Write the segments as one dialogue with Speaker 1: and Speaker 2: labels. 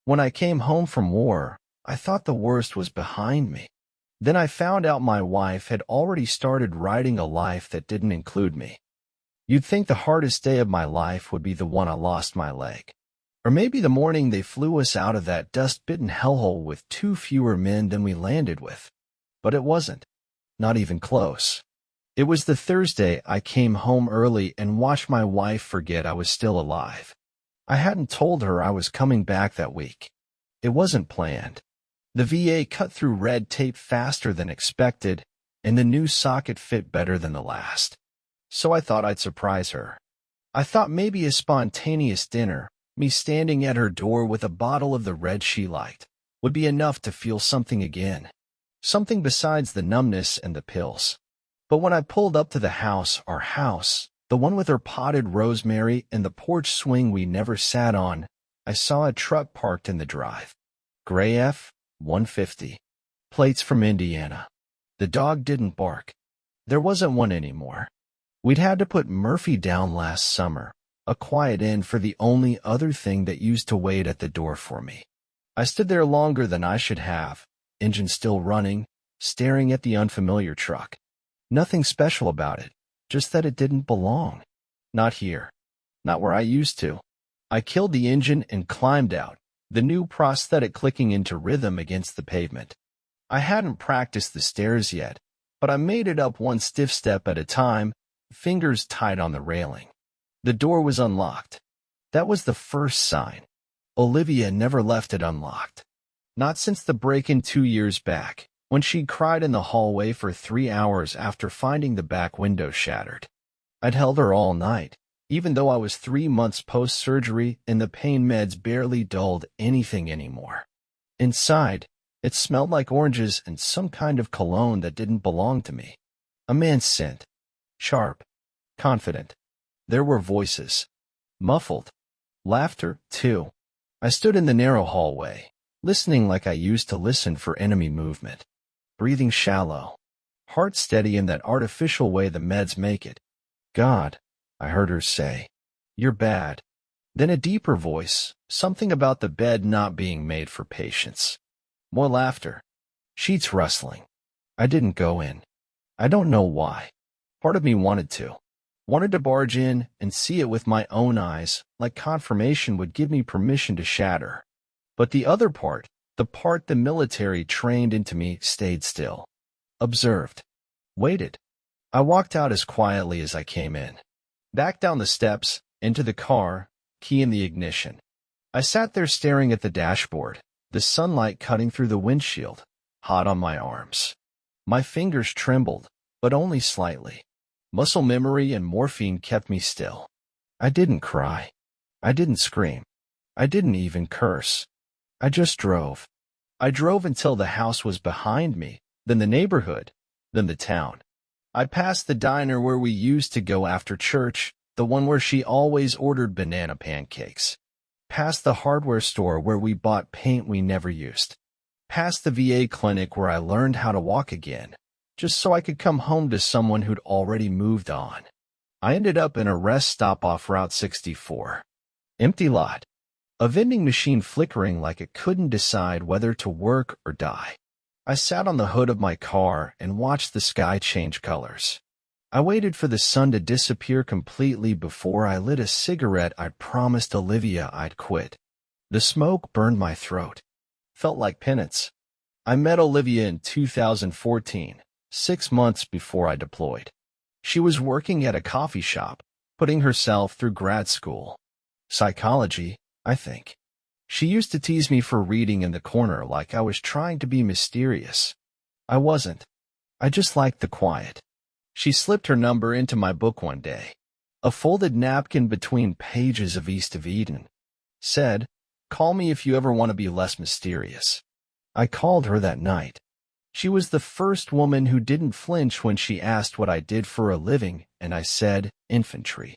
Speaker 1: When I came home from war, I thought the worst was behind me. Then I found out my wife had already started writing a life that didn't include me. You'd think the hardest day of my life would be the one I lost my leg. Or maybe the morning they flew us out of that dust-bitten hellhole with 2 fewer men than we landed with. But it wasn't. Not even close. It was the Thursday I came home early and watched my wife forget I was still alive. I hadn't told her I was coming back that week. It wasn't planned. The VA cut through red tape faster than expected, and the new socket fit better than the last. So I thought I'd surprise her. I thought maybe a spontaneous dinner, me standing at her door with a bottle of the red she liked, would be enough to feel something again. Something besides the numbness and the pills. But when I pulled up to our house, the one with her potted rosemary and the porch swing we never sat on, I saw a truck parked in the drive. Gray F-150. Plates from Indiana. The dog didn't bark. There wasn't one anymore. We'd had to put Murphy down last summer, a quiet end for the only other thing that used to wait at the door for me. I stood there longer than I should have, engine still running, staring at the unfamiliar truck. Nothing special about it, just that it didn't belong. Not here. Not where I used to. I killed the engine and climbed out, the new prosthetic clicking into rhythm against the pavement. I hadn't practiced the stairs yet, but I made it up one stiff step at a time, fingers tight on the railing. The door was unlocked. That was the first sign. Olivia never left it unlocked. Not since the break-in 2 years back, when she cried in the hallway for 3 hours after finding the back window shattered. I'd held her all night, even though I was 3 months post-surgery and the pain meds barely dulled anything anymore. Inside, it smelled like oranges and some kind of cologne that didn't belong to me. A man's scent. Sharp. Confident. There were voices. Muffled. Laughter, too. I stood in the narrow hallway, listening like I used to listen for enemy movement. Breathing shallow. Heart steady in that artificial way the meds make it. God, I heard her say. You're bad. Then a deeper voice, something about the bed not being made for patients. More laughter. Sheets rustling. I didn't go in. I don't know why. Part of me wanted to. Wanted to barge in and see it with my own eyes, like confirmation would give me permission to shatter. But the other part, the part the military trained into me, stayed still. Observed. Waited. I walked out as quietly as I came in. Back down the steps, into the car, key in the ignition. I sat there staring at the dashboard, the sunlight cutting through the windshield, hot on my arms. My fingers trembled, but only slightly. Muscle memory and morphine kept me still. I didn't cry. I didn't scream. I didn't even curse. I just drove. I drove until the house was behind me, then the neighborhood, then the town. I passed the diner where we used to go after church, the one where she always ordered banana pancakes. Past the hardware store where we bought paint we never used. Past the VA clinic where I learned how to walk again, just so I could come home to someone who'd already moved on. I ended up in a rest stop off Route 64. Empty lot. A vending machine flickering like it couldn't decide whether to work or die. I sat on the hood of my car and watched the sky change colors. I waited for the sun to disappear completely before I lit a cigarette I'd promised Olivia I'd quit. The smoke burned my throat. Felt like penance. I met Olivia in 2014, 6 months before I deployed. She was working at a coffee shop, putting herself through grad school. Psychology, I think. She used to tease me for reading in the corner like I was trying to be mysterious. I wasn't. I just liked the quiet. She slipped her number into my book one day. A folded napkin between pages of East of Eden. Said, "Call me if you ever want to be less mysterious." I called her that night. She was the first woman who didn't flinch when she asked what I did for a living, and I said, infantry.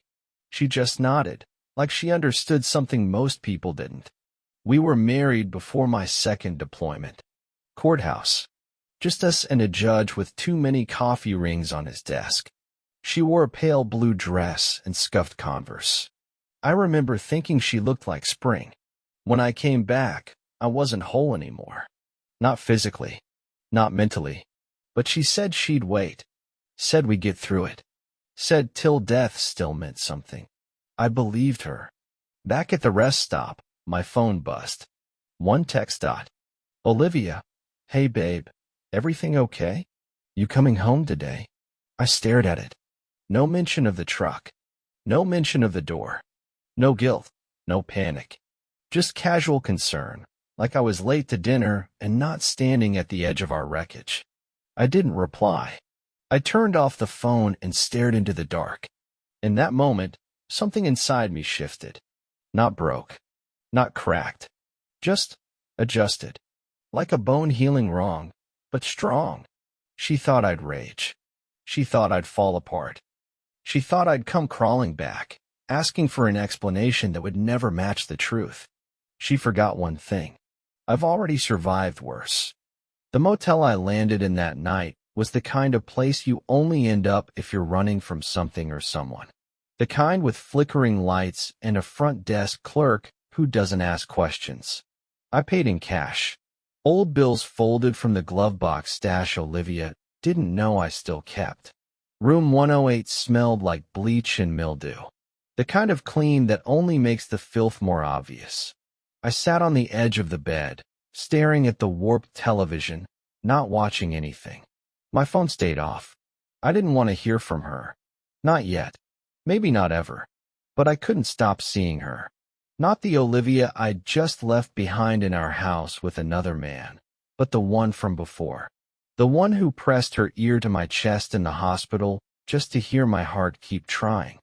Speaker 1: She just nodded, like she understood something most people didn't. We were married before my second deployment. Courthouse. Just us and a judge with too many coffee rings on his desk. She wore a pale blue dress and scuffed Converse. I remember thinking she looked like spring. When I came back, I wasn't whole anymore. Not physically, not mentally. But she said she'd wait. Said we'd get through it. Said till death still meant something. I believed her. Back at the rest stop, my phone buzzed. One text dot. Olivia. Hey babe. Everything okay? You coming home today? I stared at it. No mention of the truck. No mention of the door. No guilt. No panic. Just casual concern, like I was late to dinner and not standing at the edge of our wreckage. I didn't reply. I turned off the phone and stared into the dark. In that moment, something inside me shifted. Not broke. Not cracked. Just adjusted. Like a bone healing wrong, but strong. She thought I'd rage. She thought I'd fall apart. She thought I'd come crawling back, asking for an explanation that would never match the truth. She forgot one thing. I've already survived worse. The motel I landed in that night was the kind of place you only end up if you're running from something or someone. The kind with flickering lights and a front desk clerk who doesn't ask questions. I paid in cash. Old bills folded from the glove box stash Olivia didn't know I still kept. Room 108 smelled like bleach and mildew. The kind of clean that only makes the filth more obvious. I sat on the edge of the bed, staring at the warped television, not watching anything. My phone stayed off. I didn't want to hear from her. Not yet. Maybe not ever. But I couldn't stop seeing her. Not the Olivia I'd just left behind in our house with another man, but the one from before. The one who pressed her ear to my chest in the hospital just to hear my heart keep trying.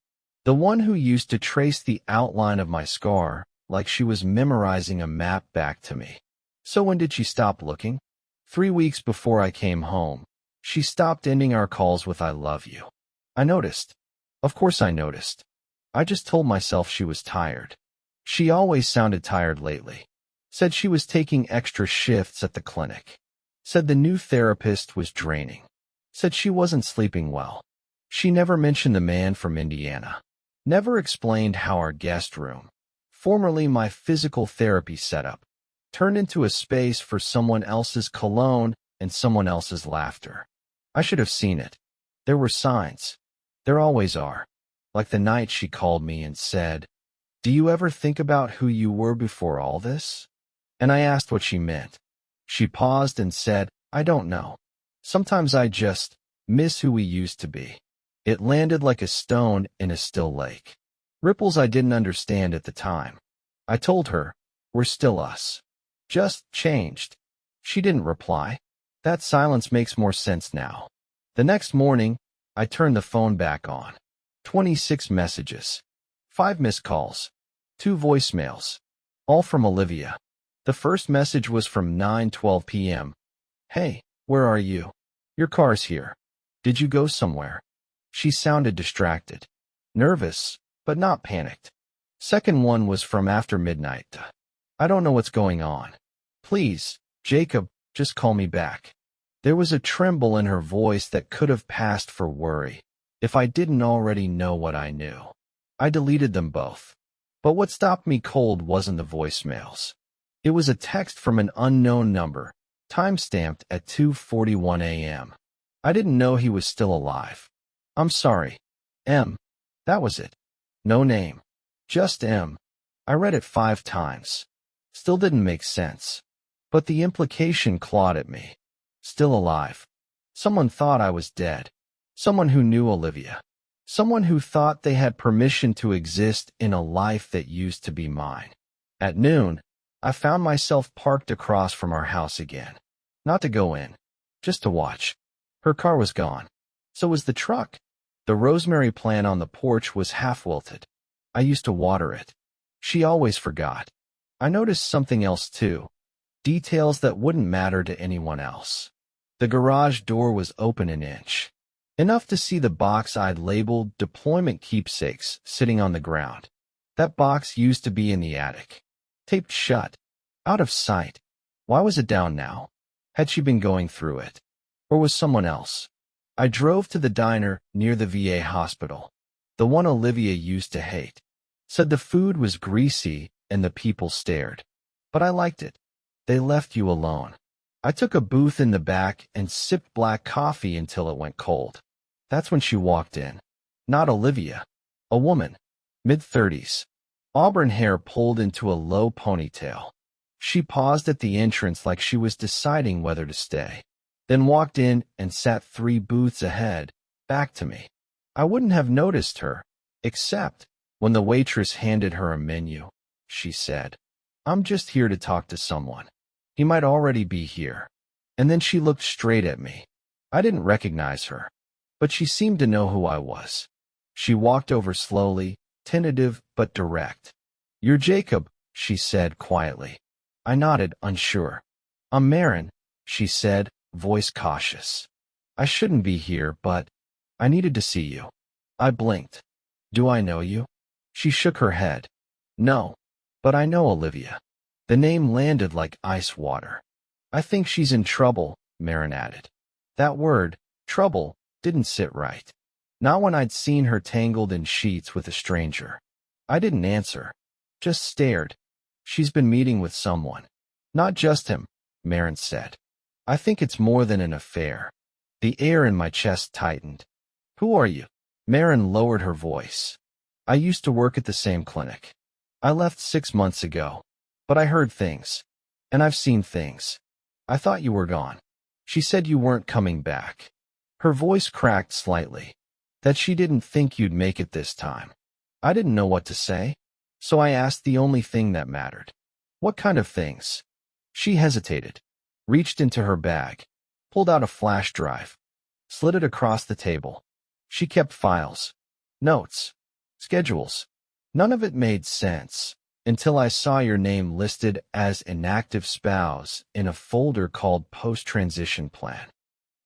Speaker 1: The one who used to trace the outline of my scar like she was memorizing a map back to me. So when did she stop looking? 3 weeks before I came home, she stopped ending our calls with "I love you." I noticed. Of course I noticed. I just told myself she was tired. She always sounded tired lately. Said she was taking extra shifts at the clinic. Said the new therapist was draining. Said she wasn't sleeping well. She never mentioned the man from Indiana. Never explained how our guest room, formerly my physical therapy setup, turned into a space for someone else's cologne and someone else's laughter. I should have seen it. There were signs. There always are. Like the night she called me and said, "Do you ever think about who you were before all this?" And I asked what she meant. She paused and said, "I don't know. Sometimes I just miss who we used to be." It landed like a stone in a still lake. Ripples I didn't understand at the time. I told her, "We're still us. Just changed." She didn't reply. That silence makes more sense now. The next morning, I turned the phone back on. 26 messages. 5 missed calls. 2 voicemails. All from Olivia. The first message was from 9:12 p.m. "Hey, where are you? Your car's here. Did you go somewhere?" She sounded distracted. Nervous, but not panicked. Second one was from after midnight. "I don't know what's going on. Please, Jacob, just call me back." There was a tremble in her voice that could have passed for worry, if I didn't already know what I knew. I deleted them both. But what stopped me cold wasn't the voicemails. It was a text from an unknown number, time-stamped at 2:41 a.m. I didn't know he was still alive. "I'm sorry. M." That was it. No name. Just M. I read it 5 times. Still didn't make sense. But the implication clawed at me. Still alive. Someone thought I was dead. Someone who knew Olivia. Someone who thought they had permission to exist in a life that used to be mine. At noon, I found myself parked across from our house again. Not to go in, just to watch. Her car was gone. So was the truck. The rosemary plant on the porch was half wilted. I used to water it. She always forgot. I noticed something else too. Details that wouldn't matter to anyone else. The garage door was open an inch. Enough to see the box I'd labeled deployment keepsakes sitting on the ground. That box used to be in the attic. Taped shut. Out of sight. Why was it down now? Had she been going through it? Or was someone else? I drove to the diner near the VA hospital. The one Olivia used to hate. Said the food was greasy and the people stared. But I liked it. They left you alone. I took a booth in the back and sipped black coffee until it went cold. That's when she walked in. Not Olivia. A woman. Mid-30s. Auburn hair pulled into a low ponytail. She paused at the entrance like she was deciding whether to stay, then walked in and sat 3 booths ahead, back to me. I wouldn't have noticed her, except when the waitress handed her a menu. She said, "I'm just here to talk to someone. He might already be here." And then she looked straight at me. I didn't recognize her, but she seemed to know who I was. She walked over slowly, tentative but direct. "You're Jacob," she said quietly. I nodded, unsure. "I'm Marin," she said, voice cautious. "I shouldn't be here, but I needed to see you." I blinked. "Do I know you?" She shook her head. "No, but I know Olivia." The name landed like ice water. "I think she's in trouble," Marin added. That word, trouble, didn't sit right. Not when I'd seen her tangled in sheets with a stranger. I didn't answer, just stared. "She's been meeting with someone." "Not just him," Marin said. "I think it's more than an affair." The air in my chest tightened. "Who are you?" Marin lowered her voice. "I used to work at the same clinic. I left 6 months ago, but I heard things, and I've seen things. I thought you were gone." She said you weren't coming back. Her voice cracked slightly. That she didn't think you'd make it this time. I didn't know what to say, so I asked the only thing that mattered. "What kind of things?" She hesitated, reached into her bag, pulled out a flash drive, slid it across the table. She kept files, notes, schedules. None of it made sense until I saw your name listed as inactive spouse in a folder called Post-Transition Plan.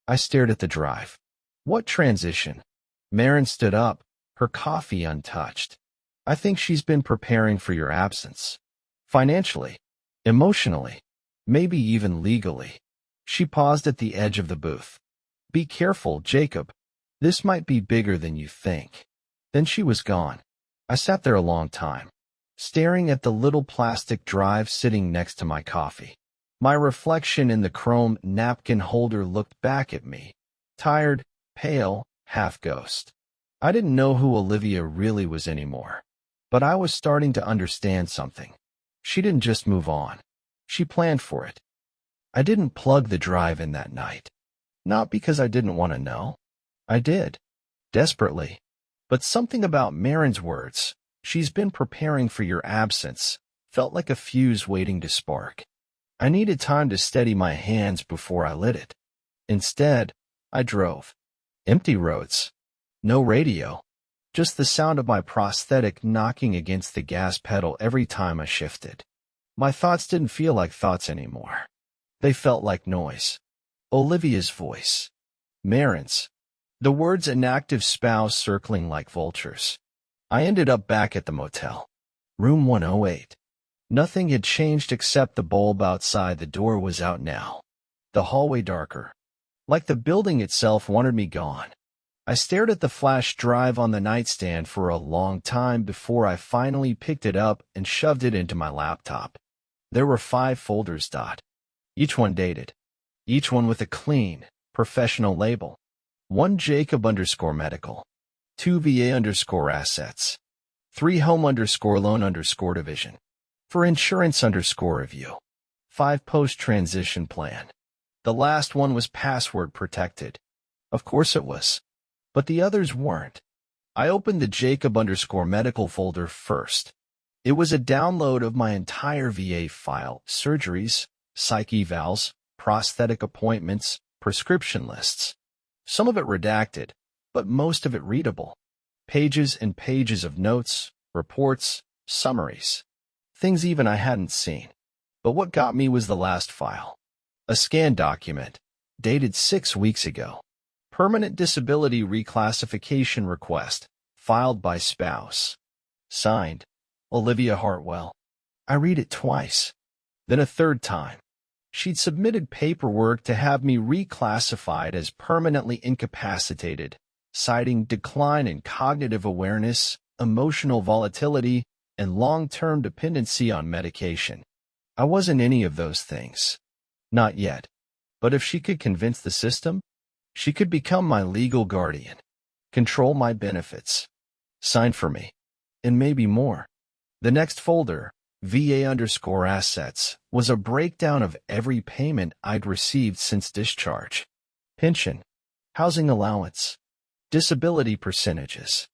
Speaker 1: I stared at the drive. "What transition?" Marin stood up, her coffee untouched. "I think she's been preparing for your absence. Financially, emotionally, maybe even legally." She paused at the edge of the booth. "Be careful, Jacob. This might be bigger than you think." Then she was gone. I sat there a long time, staring at the little plastic drive sitting next to my coffee. My reflection in the chrome napkin holder looked back at me, tired, pale, half ghost. I didn't know who Olivia really was anymore, but I was starting to understand something. She didn't just move on. She planned for it. I didn't plug the drive in that night. Not because I didn't want to know. I did, desperately. But something about Marin's words, "She's been preparing for your absence," felt like a fuse waiting to spark. I needed time to steady my hands before I lit it. Instead, I drove. Empty roads. No radio. Just the sound of my prosthetic knocking against the gas pedal every time I shifted. My thoughts didn't feel like thoughts anymore. They felt like noise. Olivia's voice. Marin's. The words inactive spouse circling like vultures. I ended up back at the motel. Room 108. Nothing had changed except the bulb outside the door was out now. The hallway darker. Like the building itself wanted me gone. I stared at the flash drive on the nightstand for a long time before I finally picked it up and shoved it into my laptop. There were 5 folders, each one dated. Each one with a clean, professional label. 1 Jacob_medical. 2 VA_assets. 3 home_loan_division. For insurance_review. 5 post-transition plan. The last one was password protected. Of course it was. But the others weren't. I opened the Jacob_medical folder first. It was a download of my entire VA file, surgeries, psych evals, prosthetic appointments, prescription lists. Some of it redacted, but most of it readable. Pages and pages of notes, reports, summaries. Things even I hadn't seen. But what got me was the last file. A scanned document, dated 6 weeks ago. Permanent disability reclassification request, filed by spouse. Signed, Olivia Hartwell. I read it twice, then a third time. She'd submitted paperwork to have me reclassified as permanently incapacitated, citing decline in cognitive awareness, emotional volatility, and long-term dependency on medication. I wasn't any of those things. Not yet. But if she could convince the system, she could become my legal guardian, control my benefits, sign for me, and maybe more. The next folder, VA_assets, was a breakdown of every payment I'd received since discharge. Pension, housing allowance, disability percentages,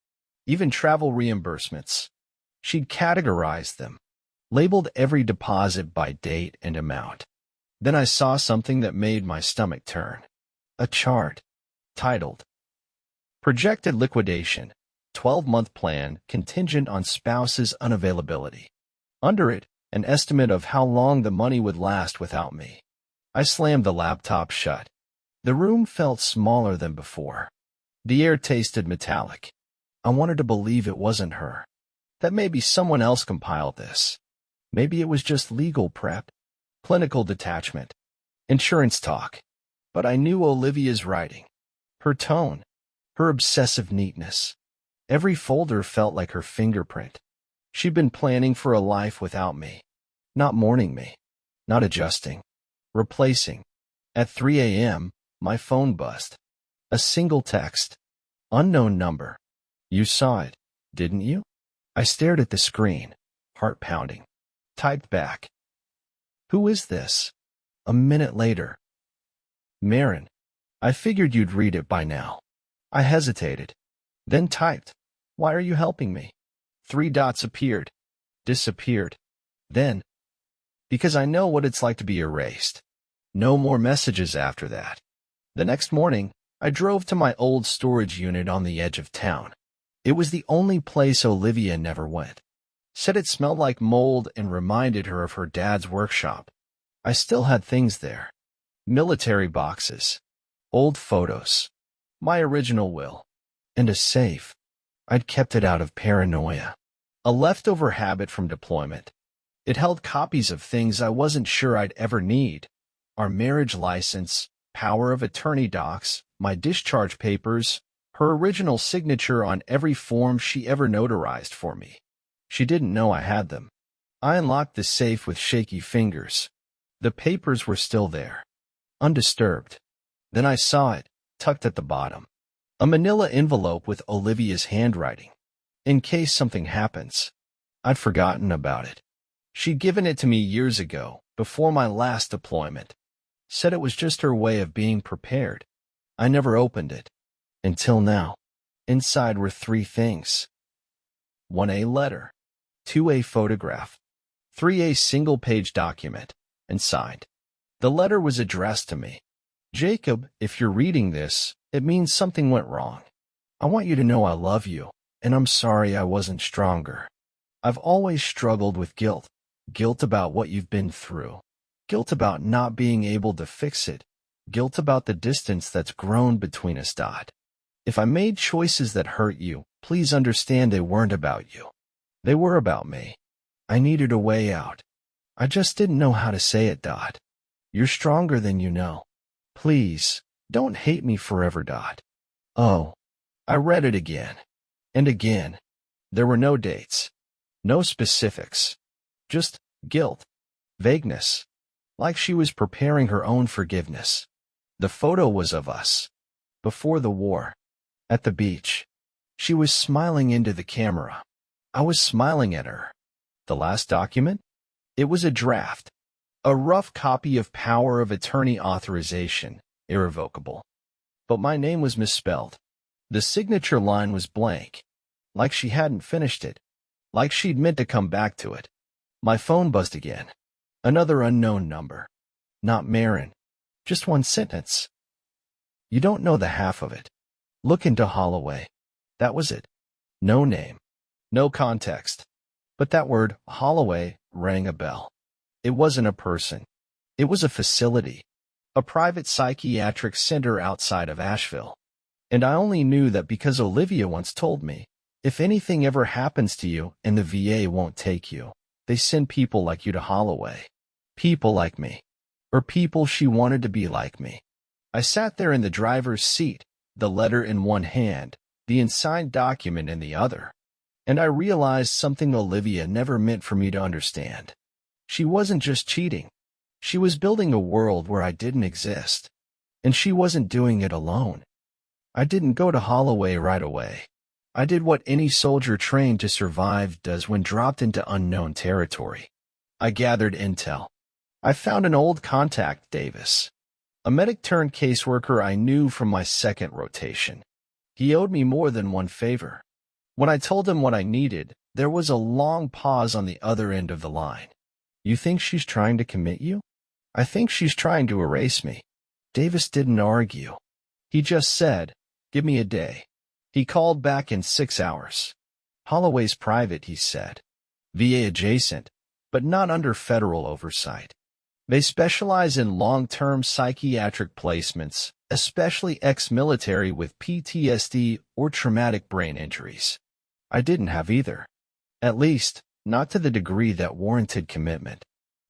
Speaker 1: even travel reimbursements. She'd categorized them, labeled every deposit by date and amount. Then I saw something that made my stomach turn. A chart, titled, Projected Liquidation, 12-month plan contingent on spouse's unavailability. Under it, an estimate of how long the money would last without me. I slammed the laptop shut. The room felt smaller than before. The air tasted metallic. I wanted to believe it wasn't her. That maybe someone else compiled this. Maybe it was just legal prep, clinical detachment, insurance talk. But I knew Olivia's writing, her tone, her obsessive neatness. Every folder felt like her fingerprint. She'd been planning for a life without me, not mourning me, not adjusting, replacing. At 3 a.m., my phone buzzed. A single text. Unknown number. You saw it, didn't you? I stared at the screen, heart pounding. Typed back. Who is this? A minute later. Marin. I figured you'd read it by now. I hesitated. Then typed. Why are you helping me? 3 dots appeared. Disappeared. Then. Because I know what it's like to be erased. No more messages after that. The next morning, I drove to my old storage unit on the edge of town. It was the only place Olivia never went. Said it smelled like mold and reminded her of her dad's workshop. I still had things there. Military boxes, old photos, my original will, and a safe. I'd kept it out of paranoia. A leftover habit from deployment. It held copies of things I wasn't sure I'd ever need. Our marriage license, power of attorney docs, my discharge papers, her original signature on every form she ever notarized for me. She didn't know I had them. I unlocked the safe with shaky fingers. The papers were still there, undisturbed. Then I saw it, tucked at the bottom. A manila envelope with Olivia's handwriting. In case something happens. I'd forgotten about it. She'd given it to me years ago, before my last deployment. Said it was just her way of being prepared. I never opened it. Until now. Inside were 3 things. 1A letter. 2A photograph. 3A single-page document. And signed. The letter was addressed to me. Jacob, if you're reading this, it means something went wrong. I want you to know I love you, and I'm sorry I wasn't stronger. I've always struggled with guilt. Guilt about what you've been through. Guilt about not being able to fix it. Guilt about the distance that's grown between us. If I made choices that hurt you, please understand they weren't about you. They were about me. I needed a way out. I just didn't know how to say it. You're stronger than you know. Please, don't hate me forever. Oh. I read it again. And again. There were no dates. No specifics. Just guilt. Vagueness. Like she was preparing her own forgiveness. The photo was of us. Before the war. At the beach. She was smiling into the camera. I was smiling at her. The last document? It was a draft. A rough copy of power of attorney authorization, irrevocable. But my name was misspelled. The signature line was blank. Like she hadn't finished it. Like she'd meant to come back to it. My phone buzzed again. Another unknown number. Not Marin. Just 1 sentence. You don't know the half of it. Look into Holloway. That was it. No name. No context. But that word, Holloway, rang a bell. It wasn't a person. It was a facility. A private psychiatric center outside of Asheville. And I only knew that because Olivia once told me, if anything ever happens to you and the VA won't take you, they send people like you to Holloway. People like me. Or people she wanted to be like me. I sat there in the driver's seat, the letter in one hand, the unsigned document in the other. And I realized something Olivia never meant for me to understand. She wasn't just cheating. She was building a world where I didn't exist. And she wasn't doing it alone. I didn't go to Holloway right away. I did what any soldier trained to survive does when dropped into unknown territory. I gathered intel. I found an old contact, Davis, a medic-turned-caseworker I knew from my second rotation. He owed me more than one favor. When I told him what I needed, there was a long pause on the other end of the line. You think she's trying to commit you? I think she's trying to erase me. Davis didn't argue. He just said, give me a day. He called back in 6 hours. Holloway's private, he said. VA adjacent, but not under federal oversight. They specialize in long-term psychiatric placements, especially ex-military with PTSD or traumatic brain injuries. I didn't have either. At least, not to the degree that warranted commitment.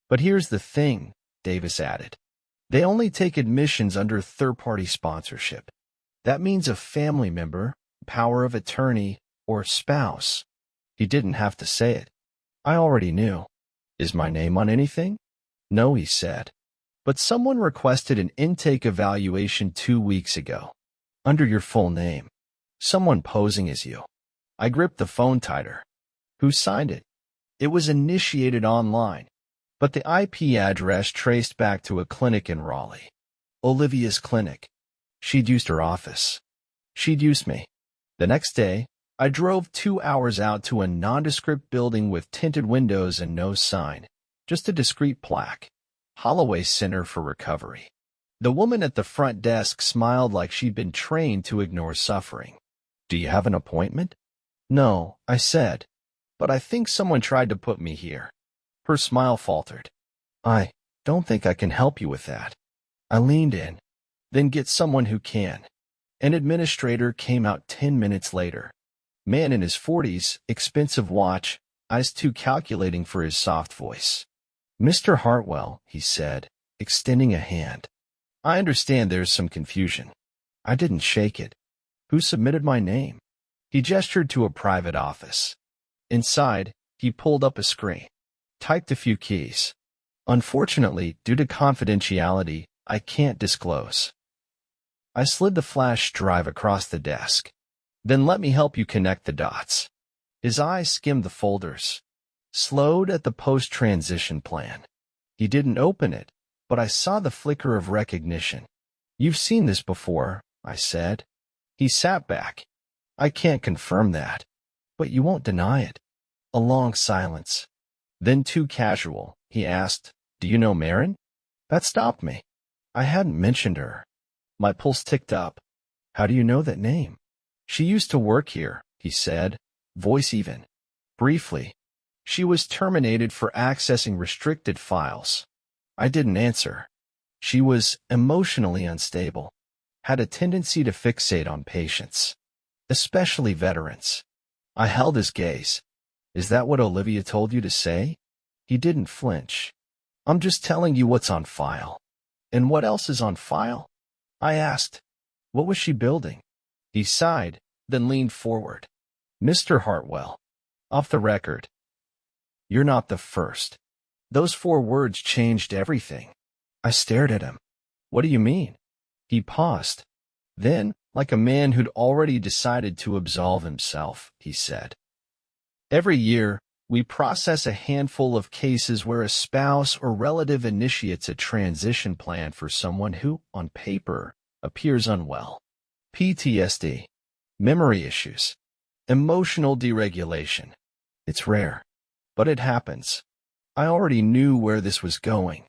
Speaker 1: But here's the thing, Davis added. They only take admissions under third-party sponsorship. That means a family member, power of attorney, or spouse. He didn't have to say it. I already knew. Is my name on anything? No, he said. But someone requested an intake evaluation 2 weeks ago. Under your full name. Someone posing as you. I gripped the phone tighter. Who signed it? It was initiated online, but the IP address traced back to a clinic in Raleigh. Olivia's clinic. She'd used her office. She'd used me. The next day, I drove 2 hours out to a nondescript building with tinted windows and no sign, just a discreet plaque. Holloway Center for Recovery. The woman at the front desk smiled like she'd been trained to ignore suffering. Do you have an appointment? No, I said. But I think someone tried to put me here. Her smile faltered. I don't think I can help you with that. I leaned in. Then get someone who can. An administrator came out 10 minutes later. Man in his 40s, expensive watch, eyes too calculating for his soft voice. Mr. Hartwell, he said, extending a hand. I understand there's some confusion. I didn't shake it. Who submitted my name? He gestured to a private office. Inside, he pulled up a screen, typed a few keys. Unfortunately, due to confidentiality, I can't disclose. I slid the flash drive across the desk. Then let me help you connect the dots. His eyes skimmed the folders, slowed at the post-transition plan. He didn't open it, but I saw the flicker of recognition. You've seen this before, I said. He sat back. I can't confirm that. But you won't deny it. A long silence. Then too casual, he asked, do you know Marin? That stopped me. I hadn't mentioned her. My pulse ticked up. How do you know that name? She used to work here, he said, voice even. Briefly. She was terminated for accessing restricted files. I didn't answer. She was emotionally unstable, had a tendency to fixate on patients, especially veterans. I held his gaze. Is that what Olivia told you to say? He didn't flinch. I'm just telling you what's on file. And what else is on file? I asked. What was she building? He sighed, then leaned forward. Mr. Hartwell, off the record. You're not the first. Those 4 words changed everything. I stared at him. What do you mean? He paused. Then, like a man who'd already decided to absolve himself, he said. Every year, we process a handful of cases where a spouse or relative initiates a transition plan for someone who, on paper, appears unwell. PTSD, memory issues, emotional deregulation. It's rare, but it happens. I already knew where this was going.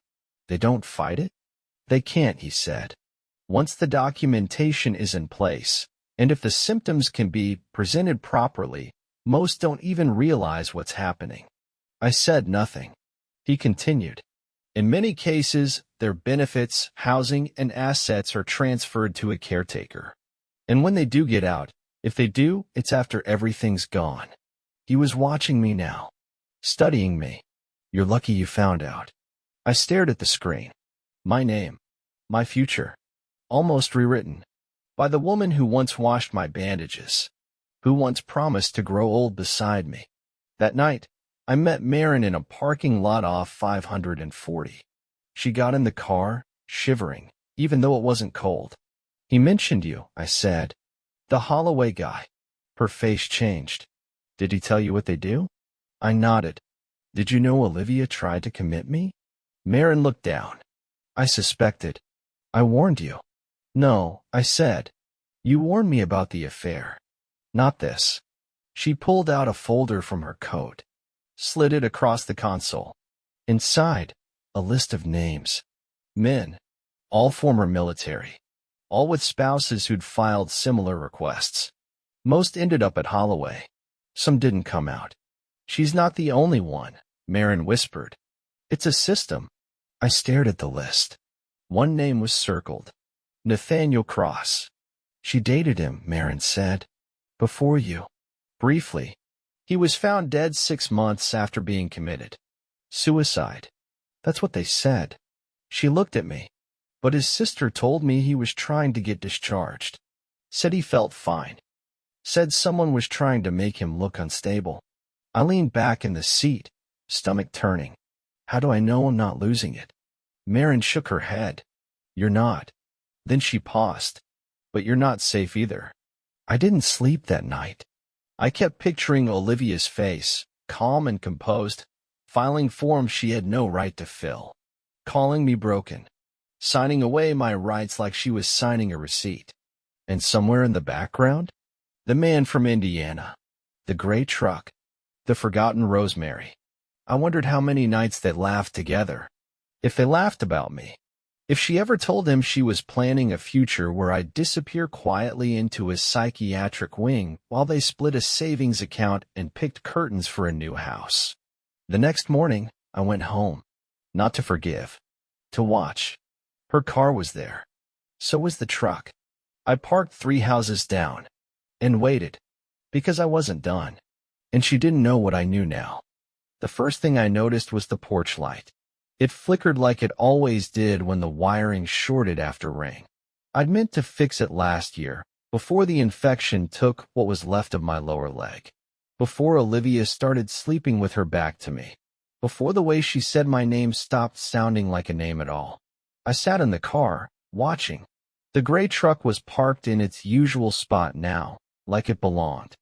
Speaker 1: They don't fight it? They can't, he said. Once the documentation is in place, and if the symptoms can be presented properly, most don't even realize what's happening. I said nothing. He continued. In many cases, their benefits, housing, and assets are transferred to a caretaker. And when they do get out, if they do, it's after everything's gone. He was watching me now, studying me. You're lucky you found out. I stared at the screen. My name, my future, almost rewritten, by the woman who once washed my bandages, who once promised to grow old beside me. That night, I met Marin in a parking lot off 540. She got in the car, shivering, even though it wasn't cold. He mentioned you, I said. The Holloway guy. Her face changed. Did he tell you what they do? I nodded. Did you know Olivia tried to commit me? Marin looked down. I suspected. I warned you. No, I said. You warned me about the affair. Not this. She pulled out a folder from her coat, slid it across the console. Inside, a list of names. Men, all former military, all with spouses who'd filed similar requests. Most ended up at Holloway. Some didn't come out. She's not the only one, Marin whispered. It's a system. I stared at the list. One name was circled. Nathaniel Cross. She dated him, Marin said. Before you. Briefly. He was found dead 6 months after being committed. Suicide. That's what they said. She looked at me. But his sister told me he was trying to get discharged. Said he felt fine. Said someone was trying to make him look unstable. I leaned back in the seat, stomach turning. How do I know I'm not losing it? Marin shook her head. You're not. Then she paused. But you're not safe either. I didn't sleep that night. I kept picturing Olivia's face, calm and composed, filing forms she had no right to fill, calling me broken, signing away my rights like she was signing a receipt. And somewhere in the background, the man from Indiana, the gray truck, the forgotten Rosemary. I wondered how many nights they laughed together. If they laughed about me. If she ever told him she was planning a future where I'd disappear quietly into his psychiatric wing while they split a savings account and picked curtains for a new house. The next morning, I went home. Not to forgive. To watch. Her car was there. So was the truck. I parked 3 houses down. And waited. Because I wasn't done. And she didn't know what I knew now. The first thing I noticed was the porch light. It flickered like it always did when the wiring shorted after rain. I'd meant to fix it last year, before the infection took what was left of my lower leg. Before Olivia started sleeping with her back to me. Before the way she said my name stopped sounding like a name at all. I sat in the car, watching. The gray truck was parked in its usual spot now, like it belonged.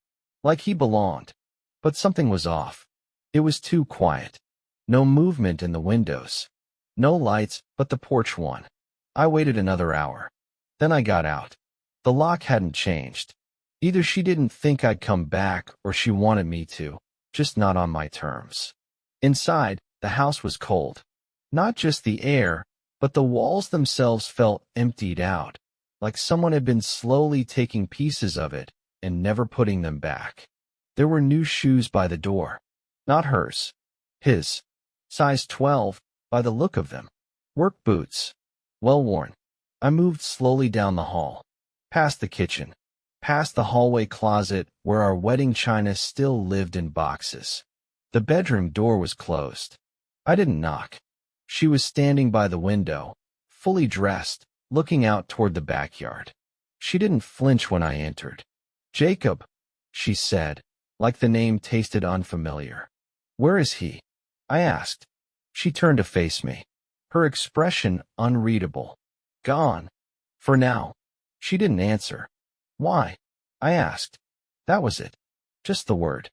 Speaker 1: Like he belonged. But something was off. It was too quiet. No movement in the windows. No lights but the porch one. I waited another hour. Then I got out. The lock hadn't changed. Either she didn't think I'd come back or she wanted me to, just not on my terms. Inside, the house was cold. Not just the air, but the walls themselves felt emptied out, like someone had been slowly taking pieces of it and never putting them back. There were new shoes by the door. Not hers. His. Size 12, by the look of them. Work boots. Well worn. I moved slowly down the hall. Past the kitchen. Past the hallway closet where our wedding china still lived in boxes. The bedroom door was closed. I didn't knock. She was standing by the window, fully dressed, looking out toward the backyard. She didn't flinch when I entered. Jacob, she said, like the name tasted unfamiliar. Where is he? I asked. She turned to face me. Her expression unreadable. Gone. For now. She didn't answer. Why? I asked. That was it. Just the word.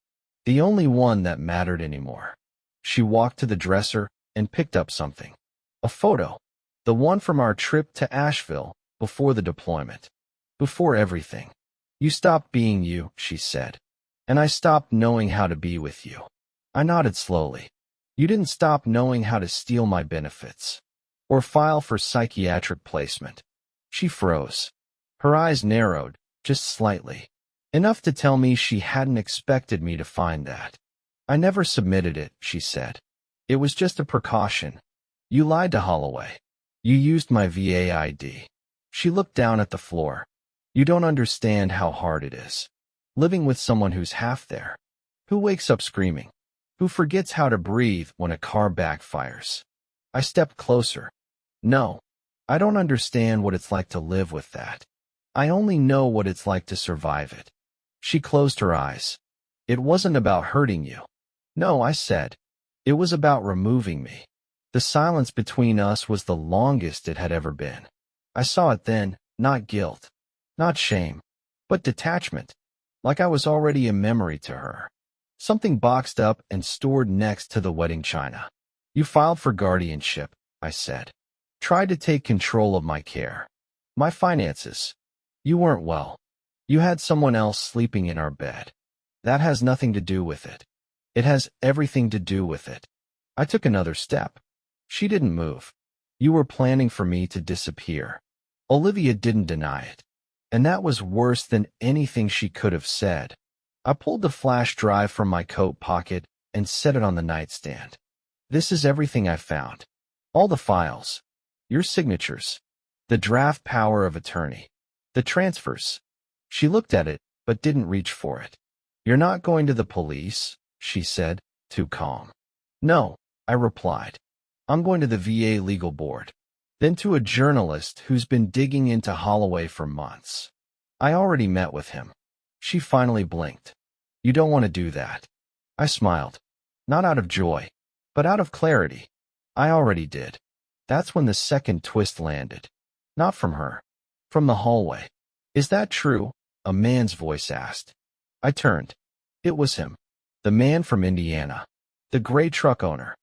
Speaker 1: The only one that mattered anymore. She walked to the dresser and picked up something. A photo. The one from our trip to Asheville, before the deployment. Before everything. You stopped being you, she said. And I stopped knowing how to be with you. I nodded slowly. You didn't stop knowing how to steal my benefits. Or file for psychiatric placement. She froze. Her eyes narrowed, just slightly. Enough to tell me she hadn't expected me to find that. I never submitted it, she said. It was just a precaution. You lied to Holloway. You used my VA ID. She looked down at the floor. You don't understand how hard it is. Living with someone who's half there. Who wakes up screaming. Who forgets how to breathe when a car backfires. I stepped closer. No, I don't understand what it's like to live with that. I only know what it's like to survive it. She closed her eyes. It wasn't about hurting you. No, I said. It was about removing me. The silence between us was the longest it had ever been. I saw it then, not guilt, not shame, but detachment, like I was already a memory to her. Something boxed up and stored next to the wedding china. You filed for guardianship, I said. Tried to take control of my care. My finances. You weren't well. You had someone else sleeping in our bed. That has nothing to do with it. It has everything to do with it. I took another step. She didn't move. You were planning for me to disappear. Olivia didn't deny it. And that was worse than anything she could have said. I pulled the flash drive from my coat pocket and set it on the nightstand. This is everything I found. All the files. Your signatures. The draft power of attorney. The transfers. She looked at it, but didn't reach for it. You're not going to the police, she said, too calm. No, I replied. I'm going to the VA legal board. Then to a journalist who's been digging into Holloway for months. I already met with him. She finally blinked. You don't want to do that. I smiled. Not out of joy, but out of clarity. I already did. That's when the second twist landed. Not from her. From the hallway. Is that true? A man's voice asked. I turned. It was him. The man from Indiana. The gray truck owner.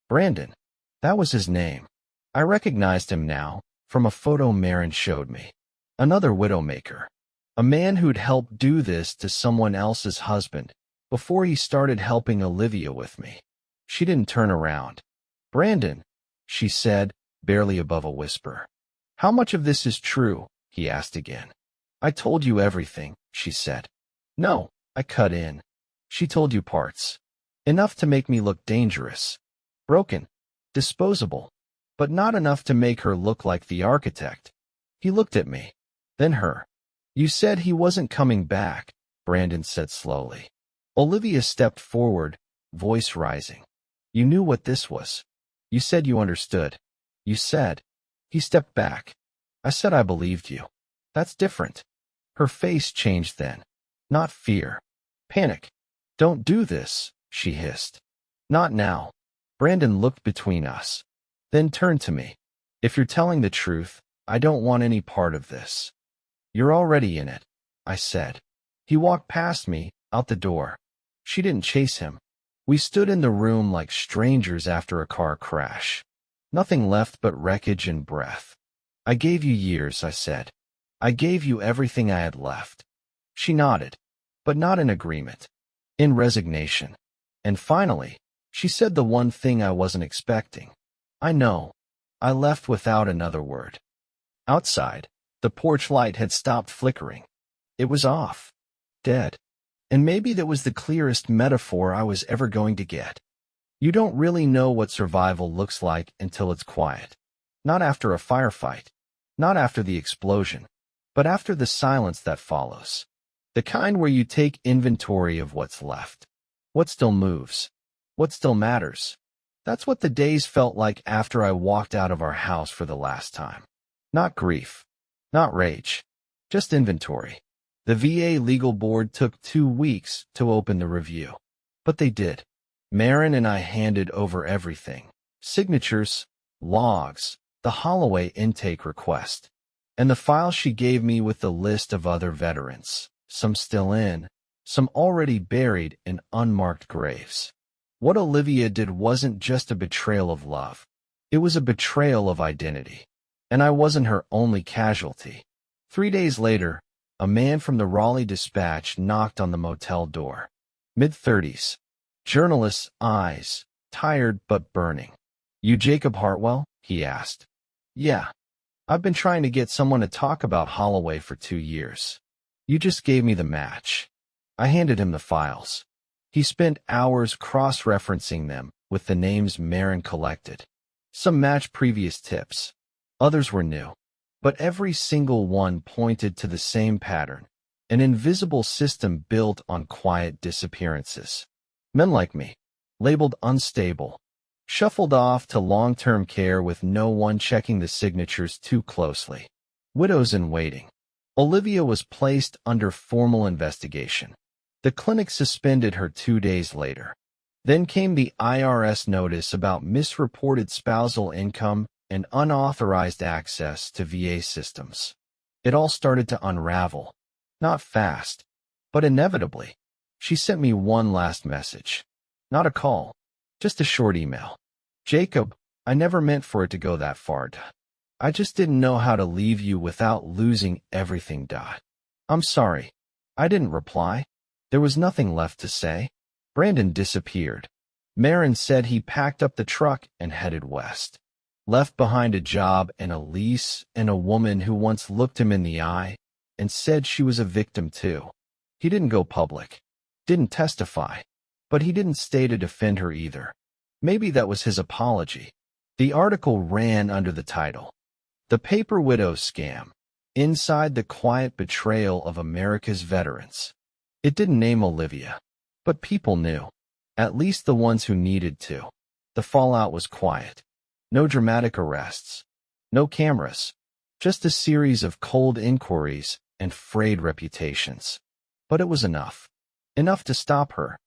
Speaker 1: Brandon. That was his name. I recognized him now, from a photo Marin showed me. Another widowmaker. A man who'd helped do this to someone else's husband, before he started helping Olivia with me. She didn't turn around. Brandon, she said, barely above a whisper. How much of this is true? He asked again. I told you everything, she said. No, I cut in. She told you parts. Enough to make me look dangerous. Broken. Disposable. But not enough to make her look like the architect. He looked at me. Then her. You said he wasn't coming back, Brandon said slowly. Olivia stepped forward, voice rising. You knew what this was. You said you understood. You said. He stepped back. I said I believed you. That's different. Her face changed then. Not fear. Panic. Don't do this, she hissed. Not now. Brandon looked between us. Then turned to me. If you're telling the truth, I don't want any part of this. You're already in it, I said. He walked past me, out the door. She didn't chase him. We stood in the room like strangers after a car crash. Nothing left but wreckage and breath. I gave you years, I said. I gave you everything I had left. She nodded, but not in agreement. In resignation. And finally, she said the one thing I wasn't expecting. I know. I left without another word. Outside, the porch light had stopped flickering. It was off. Dead. And maybe that was the clearest metaphor I was ever going to get. You don't really know what survival looks like until it's quiet. Not after a firefight. Not after the explosion. But after the silence that follows. The kind where you take inventory of what's left. What still moves. What still matters. That's what the days felt like after I walked out of our house for the last time. Not grief. Not rage. Just inventory. The VA legal board took 2 weeks to open the review. But they did. Marin and I handed over everything. Signatures, logs, the Holloway intake request, and the file she gave me with the list of other veterans, some still in, some already buried in unmarked graves. What Olivia did wasn't just a betrayal of love. It was a betrayal of identity. And I wasn't her only casualty. 3 days later, a man from the Raleigh Dispatch knocked on the motel door. Mid-30s. Journalist's eyes, tired but burning. You Jacob Hartwell? He asked. Yeah. I've been trying to get someone to talk about Holloway for 2 years. You just gave me the match. I handed him the files. He spent hours cross-referencing them with the names Marin collected. Some matched previous tips. Others were new. But every single one pointed to the same pattern, an invisible system built on quiet disappearances. Men like me, labeled unstable, shuffled off to long-term care with no one checking the signatures too closely. Widows in waiting. Olivia was placed under formal investigation. The clinic suspended her 2 days later. Then came the IRS notice about misreported spousal income and unauthorized access to VA systems. It all started to unravel. Not fast, but inevitably. She sent me one last message. Not a call, just a short email. Jacob, I never meant for it to go that far. I just didn't know how to leave you without losing everything. I'm sorry. I didn't reply. There was nothing left to say. Brandon disappeared. Marin said he packed up the truck and headed west. Left behind a job and a lease and a woman who once looked him in the eye and said she was a victim too. He didn't go public. Didn't testify. But he didn't stay to defend her either. Maybe that was his apology. The article ran under the title, "The Paper Widow Scam. Inside the Quiet Betrayal of America's Veterans." It didn't name Olivia, but people knew, at least the ones who needed to. The fallout was quiet. No dramatic arrests. No cameras. Just a series of cold inquiries and frayed reputations. But it was enough. Enough to stop her.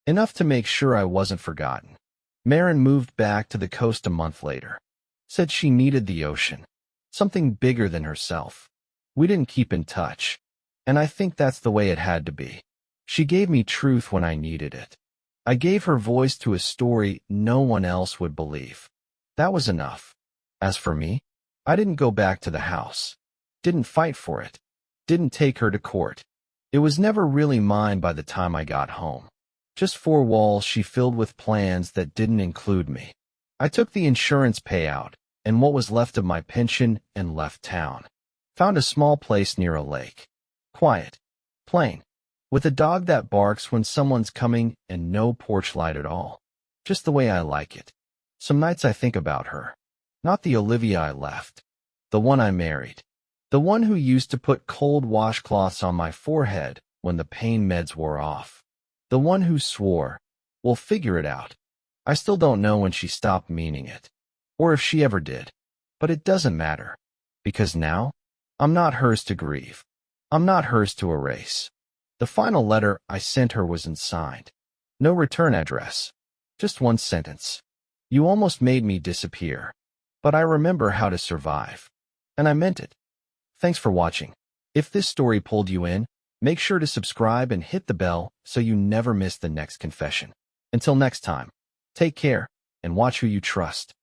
Speaker 1: Enough to make sure I wasn't forgotten. Marin moved back to the coast a month later. Said she needed the ocean. Something bigger than herself. We didn't keep in touch. And I think that's the way it had to be. She gave me truth when I needed it. I gave her voice to a story no one else would believe. That was enough. As for me, I didn't go back to the house. Didn't fight for it. Didn't take her to court. It was never really mine by the time I got home. Just four walls she filled with plans that didn't include me. I took the insurance payout and what was left of my pension and left town. Found a small place near a lake. Quiet. Plain. With a dog that barks when someone's coming and no porch light at all. Just the way I like it. Some nights I think about her. Not the Olivia I left. The one I married. The one who used to put cold washcloths on my forehead when the pain meds wore off. The one who swore, "We'll figure it out." I still don't know when she stopped meaning it, or if she ever did. But it doesn't matter, because now, I'm not hers to grieve. I'm not hers to erase. The final letter I sent her wasn't signed. No return address. Just one sentence. "You almost made me disappear, but I remember how to survive." And I meant it. Thanks for watching. If this story pulled you in, make sure to subscribe and hit the bell so you never miss the next confession. Until next time, take care and watch who you trust.